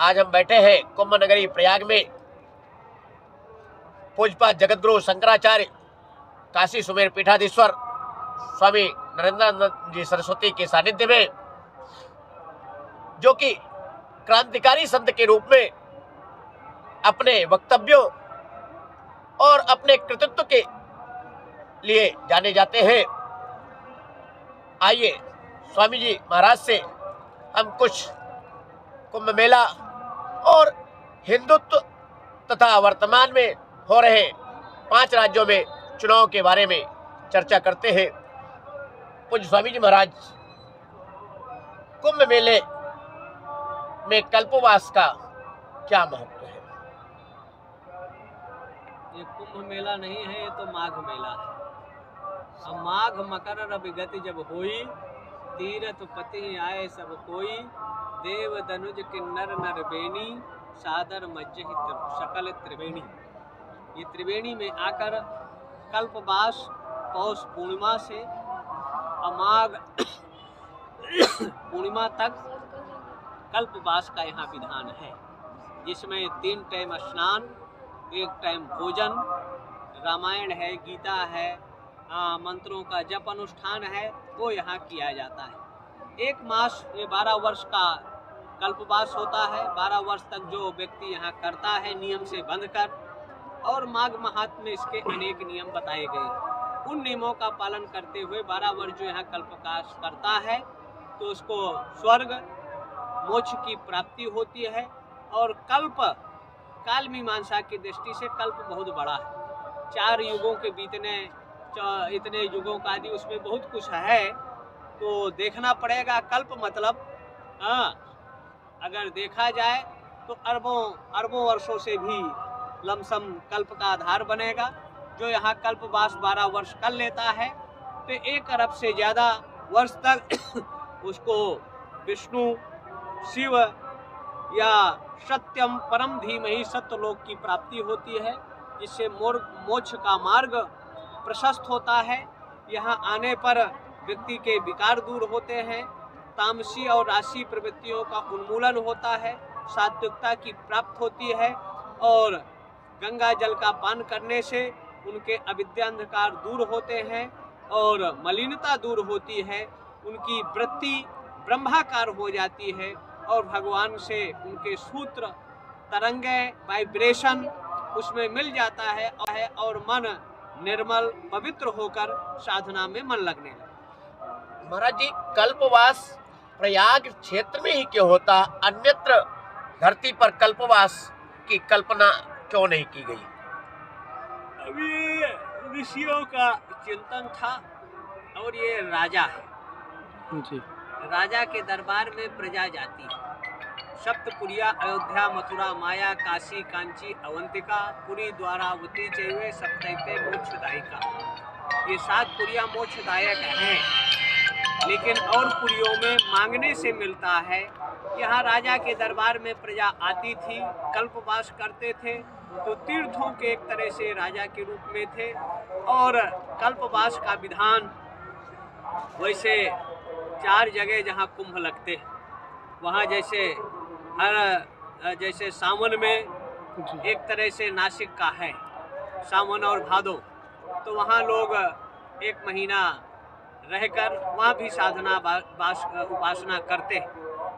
आज हम बैठे हैं कुंभ नगरी प्रयाग में पूज्यपाद जगतगुरु शंकराचार्य काशी सुमेर पीठाधीश्वर स्वामी नरेंद्रानंद जी सरस्वती के सानिध्य में, जो कि क्रांतिकारी संत के रूप में अपने वक्तव्यों और अपने कृतित्व के लिए जाने जाते हैं। आइए स्वामी जी महाराज से हम कुछ कुंभ मेला और हिंदुत्व तथा वर्तमान में हो रहे 5 राज्यों में चुनाव के बारे में चर्चा करते हैं। पूज्य स्वामी जी महाराज, कुंभ मेले में कल्पवास का क्या महत्व है? ये कुंभ मेला नहीं है, ये तो माघ मेला है। अब माघ मकर रवि गति जब होई, तीरथ पति आए सब कोई, देव दनुज किन्नर नर बेनी, सादर मज्जहि सकल त्रिवेणी। ये त्रिवेणी में आकर कल्पवास पौष पूर्णिमा से माघ पूर्णिमा तक कल्पवास का यहाँ विधान है, जिसमें 3 टाइम स्नान, 1 टाइम भोजन, रामायण है, गीता है, मंत्रों का जप अनुष्ठान है, वो यहाँ किया जाता है। 1 मास ये 12 वर्ष का कल्पवास होता है। 12 वर्ष तक जो व्यक्ति यहाँ करता है नियम से बंधकर, और माघ महात्म्य में इसके अनेक नियम बताए गए। उन नियमों का पालन करते हुए 12 वर्ष जो यहाँ कल्पवास करता है तो उसको स्वर्ग मोक्ष की प्राप्ति होती है। और कल्प काल मीमांसा की दृष्टि से कल्प बहुत बड़ा है। 4 युगों के बीतने, इतने युगों का आदि उसमें बहुत कुछ है, तो देखना पड़ेगा। कल्प मतलब अगर देखा जाए तो अरबों वर्षों से भी लमसम कल्प का आधार बनेगा। जो यहाँ कल्पवास 12 वर्ष कर लेता है तो 1 अरब से ज़्यादा वर्ष तक उसको विष्णु, शिव या सत्यम परम धीमहि सत्यलोक की प्राप्ति होती है, जिससे मोक्ष का मार्ग प्रशस्त होता है। यहाँ आने पर व्यक्ति के विकार दूर होते हैं, तामसी और राशि प्रवृत्तियों का उन्मूलन होता है, सात्विकता की प्राप्ति होती है, और गंगा जल का पान करने से उनके अविद्या अंधकार दूर होते हैं और मलिनता दूर होती है। उनकी वृत्ति ब्रह्माकार हो जाती है और भगवान से उनके सूत्र तरंगे वाइब्रेशन उसमें मिल जाता है और मन निर्मल पवित्र होकर साधना में मन लगने लगता। महाराज जी, कल्पवास प्रयाग क्षेत्र में ही क्यों होता? अन्यत्र धरती पर कल्पवास की कल्पना क्यों नहीं की गई? अभी ऋषियों का चिंतन था, और ये राजा है जी। राजा के दरबार में प्रजा जाती है। सप्तपुरिया अयोध्या मथुरा माया काशी कांची अवंतिका, पुरी द्वारावती चैवे सप्तैते मोक्षदायिका। ये 7 पुरिया मोक्षदायक हैं, लेकिन और पुरियों में मांगने से मिलता है। यहाँ राजा के दरबार में प्रजा आती थी, कल्पवास करते थे, तो तीर्थों के एक तरह से राजा के रूप में थे। और कल्पवास का विधान वैसे 4 जगह जहाँ कुंभ लगते हैं, वहाँ जैसे सावन में एक तरह से नासिक का है, सावन और भादो, तो वहाँ लोग 1 महीना रहकर वहाँ भी साधना उपासना करते हैं।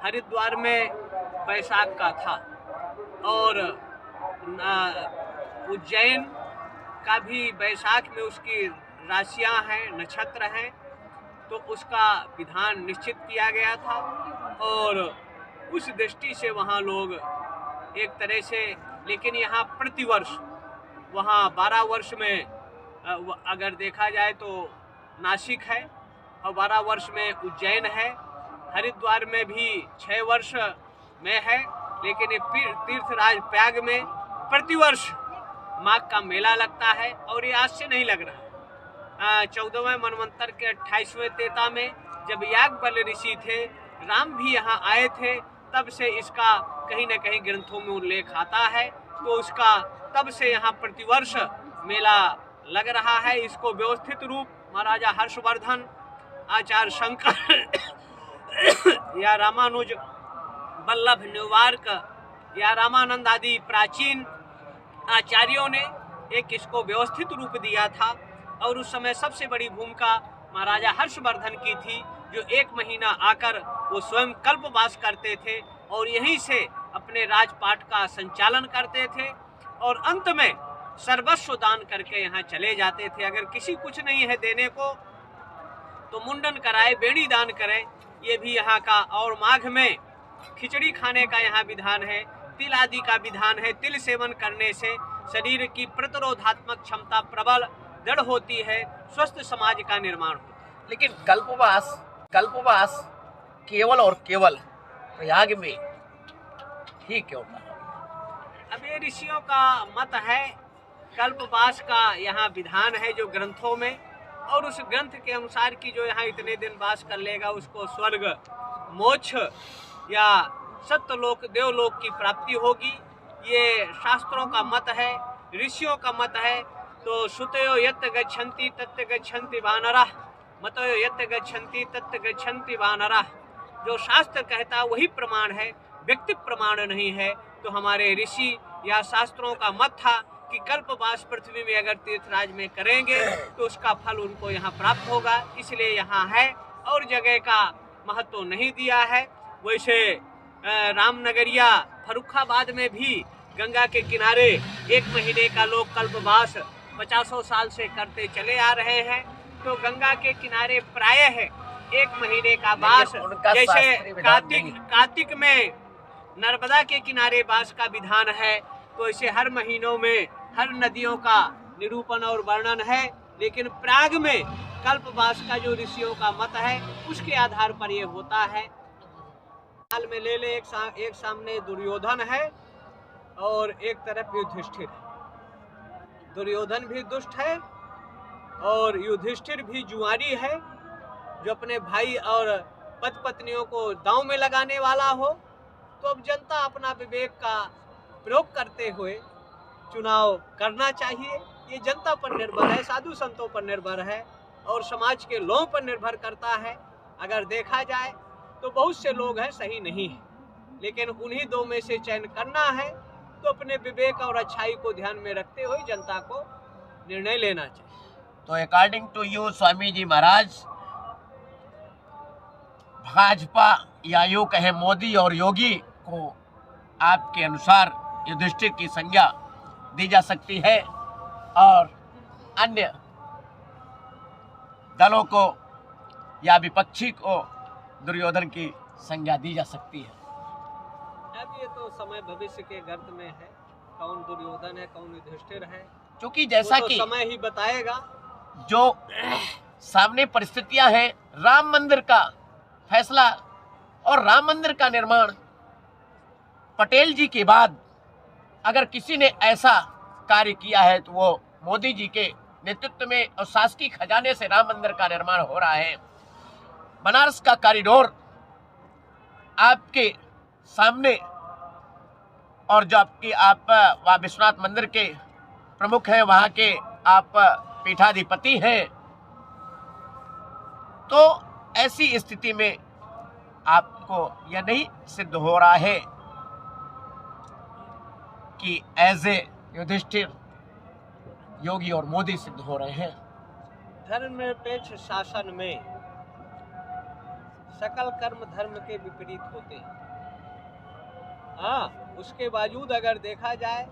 हरिद्वार में बैसाख का था, और उज्जैन का भी बैसाख में उसकी राशियां हैं, नक्षत्र हैं, तो उसका विधान निश्चित किया गया था। और उस दृष्टि से वहाँ लोग एक तरह से, लेकिन यहाँ प्रतिवर्ष वहाँ 12 वर्ष में अगर देखा जाए तो नासिक है, और 12 वर्ष में उज्जैन है। हरिद्वार में भी 6 वर्ष में है, लेकिन ये तीर्थराज प्रयाग में प्रतिवर्ष माघ का मेला लगता है। और ये आज से नहीं लग रहा। 14वें मनवंतर के 28वें तेता में जब याज्ञवल्क्य ऋषि थे, राम भी यहाँ आए थे, तब से इसका कहीं न कहीं ग्रंथों में उल्लेख आता है। तो उसका तब से यहाँ प्रतिवर्ष मेला लग रहा है। इसको व्यवस्थित रूप महाराजा हर्षवर्धन, आचार्य शंकर या रामानुज, वल्लभ, न्यूवार्क, या रामानंद आदि प्राचीन आचार्यों ने एक इसको व्यवस्थित रूप दिया था। और उस समय सबसे बड़ी भूमिका महाराजा हर्षवर्धन की थी, जो 1 महीना आकर वो स्वयं कल्पवास करते थे और यहीं से अपने राजपाट का संचालन करते थे और अंत में सर्वस्व दान करके यहाँ चले जाते थे। अगर किसी कुछ नहीं है देने को तो मुंडन कराए, बेड़ी दान करे, ये भी यहाँ का। और माघ में खिचड़ी खाने का यहाँ विधान है, तिल आदि का विधान है। तिल सेवन करने से शरीर की प्रतिरोधात्मक क्षमता प्रबल दृढ़ होती है, स्वस्थ समाज का निर्माण होता है। लेकिन कल्पवास केवल और केवल प्रयाग में ही क्यों कहा? अब ये ऋषियों का मत है, कल्पवास का यहाँ विधान है जो ग्रंथों में, और उस ग्रंथ के अनुसार कि जो यहाँ इतने दिन वास कर लेगा उसको स्वर्ग, मोक्ष या सत्यलोक, देवलोक की प्राप्ति होगी। ये शास्त्रों का मत है, ऋषियों का मत है। तो श्रुतयो यत् गच्छन्ति तत् गच्छन्ति वानरः, मतयो यत् गच्छन्ति तत् गच्छन्ति वानरः। जो शास्त्र कहता है वही प्रमाण है, व्यक्ति प्रमाण नहीं है। तो हमारे ऋषि या शास्त्रों का मत था कि कल्पवास पृथ्वी में अगर तीर्थराज में करेंगे तो उसका फल उनको यहाँ प्राप्त होगा, इसलिए यहाँ है और जगह का महत्व नहीं दिया है। वैसे रामनगरिया फर्रुखाबाद में भी गंगा के किनारे 1 महीने का लोग कल्पवास 50 साल से करते चले आ रहे हैं। तो गंगा के किनारे प्रायः है 1 महीने का वास, जैसे कार्तिक में नर्मदा के किनारे वास का विधान है, तो ऐसे हर महीनों में हर नदियों का निरूपण और वर्णन है। लेकिन प्राग में कल्पवास का जो ऋषियों का मत है उसके आधार पर ये होता है। हाल में ले ले, एक सामने दुर्योधन है और एक तरफ युधिष्ठिर है। दुर्योधन भी दुष्ट है और युधिष्ठिर भी जुआरी है, जो अपने भाई और पति पत्नियों को दांव में लगाने वाला हो। तो अब जनता अपना विवेक का प्रयोग करते हुए चुनाव करना चाहिए। ये जनता पर निर्भर है, साधु संतों पर निर्भर है और समाज के लोगों पर निर्भर करता है। अगर देखा जाए तो बहुत से लोग हैं सही नहीं है, लेकिन उन्हीं 2 में से चयन करना है। तो अपने विवेक और अच्छाई को ध्यान में रखते हुए जनता को निर्णय लेना चाहिए। तो according to you Swami ji महाराज, भाजपा या यूँ कहे मोदी और योगी को आपके अनुसार युधिष्ठिर की संज्ञा दी जा सकती है और अन्य दलों को या विपक्षी को दुर्योधन की संज्ञा दी जा सकती है? अब ये तो समय भविष्य के गर्त में है, कौन दुर्योधन है कौन युधिष्ठिर है, क्योंकि जैसा तो कि समय ही बताएगा। जो सामने परिस्थितियां हैं, राम मंदिर का फैसला और राम मंदिर का निर्माण, पटेल जी के बाद अगर किसी ने ऐसा कार्य किया है तो वो मोदी जी के नेतृत्व में और शासकीय खजाने से राम मंदिर का निर्माण हो रहा है। बनारस का कॉरिडोर आपके सामने, और जो आपकी आप वहाँ विश्वनाथ मंदिर के प्रमुख हैं, वहाँ के आप पीठाधिपति हैं। तो ऐसी स्थिति में आपको यह नहीं सिद्ध हो रहा है कि एज ए युधिष्ठिर योगी और मोदी सिद्ध हो रहे हैं? धर्मनिरपेक्ष शासन में सकल कर्म धर्म के विपरीत होते हैं। हाँ, उसके बावजूद अगर देखा जाए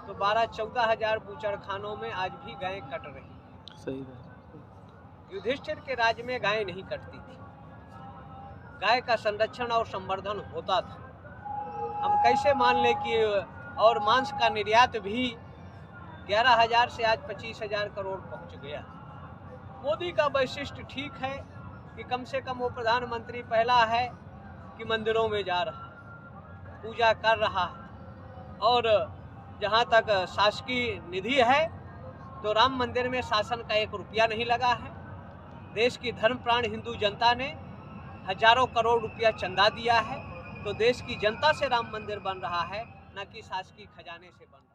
तो 12-14 हजार बूचड़खानों में आज भी गायें कट रही। सही बात। युधिष्ठिर के राज्य में गायें नहीं कटती थी, गाय का संरक्षण और संवर्धन होता था। हम कैसे मान लें कि और मांस का निर्यात भी 11,000 से आज 25,000 करोड़ पहुंच गया। मोदी का वैशिष्ट्य ठीक है कि कम से कम वो प्रधानमंत्री पहला है कि मंदिरों में जा रहा है, पूजा कर रहा है। और जहाँ तक शासकीय निधि है तो राम मंदिर में शासन का 1 रुपया नहीं लगा है। देश की धर्मप्राण हिंदू जनता ने हजारों करोड़ रुपया चंदा दिया है। तो देश की जनता से राम मंदिर बन रहा है, न कि शासकीय खजाने से बन रहा है।